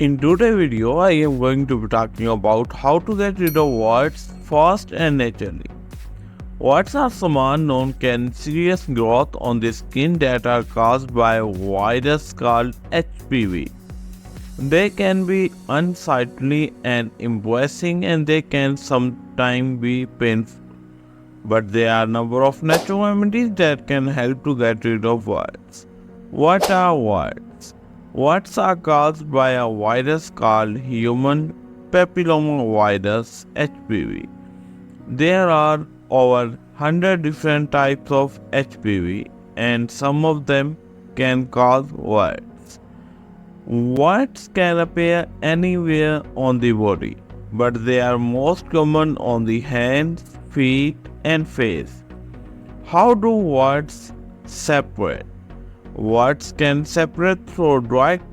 In today's video, I am going to be talking about how to get rid of warts fast and naturally. Warts are some unknown serious growth on the skin that are caused by a virus called HPV. They can be unsightly and embarrassing, and they can sometimes be painful. But there are a number of natural remedies that can help to get rid of warts. What are warts? Warts are caused by a virus called human papillomavirus HPV. There are over 100 different types of HPV, and some of them can cause warts. Warts can appear anywhere on the body, but they are most common on the hands, feet, and face. How do warts separate? Warts can separate through direct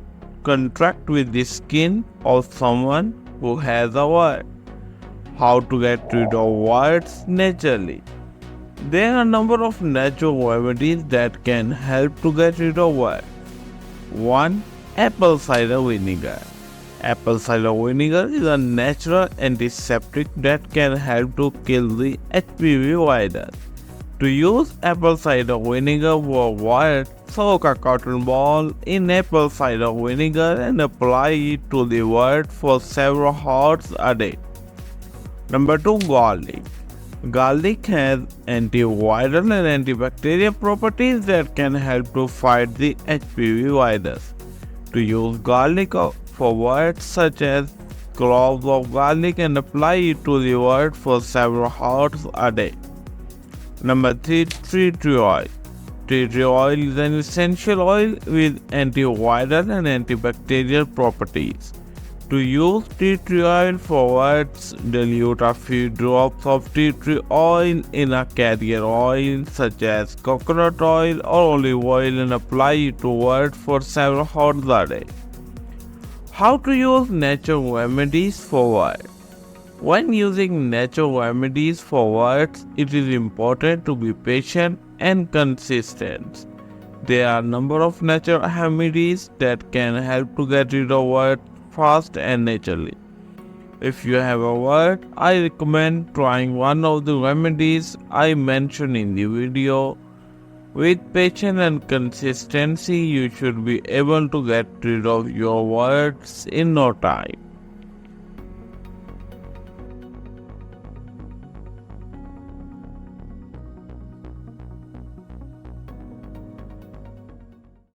contact with the skin of someone who has a wart. How to get rid of warts naturally? There are a number of natural remedies that can help to get rid of warts. 1. Apple cider vinegar. Apple cider vinegar is a natural antiseptic that can help to kill the HPV virus. To use apple cider vinegar for warts, soak a cotton ball in apple cider vinegar and apply it to the wart for several hours a day. Number 2. Garlic. Garlic has antiviral and antibacterial properties that can help to fight the HPV virus. To use garlic for warts, such as cloves of garlic, and apply it to the wart for several hours a day. Number 3. Tea tree oil. Tea tree oil is an essential oil with antiviral and antibacterial properties. To use tea tree oil for warts, dilute a few drops of tea tree oil in a carrier oil such as coconut oil or olive oil and apply it to warts for several hours a day. How to use natural remedies for warts? When using natural remedies for warts, it is important to be patient and consistent. There are a number of natural remedies that can help to get rid of warts fast and naturally. If you have a wart, I recommend trying one of the remedies I mentioned in the video. With patience and consistency, you should be able to get rid of your warts in no time.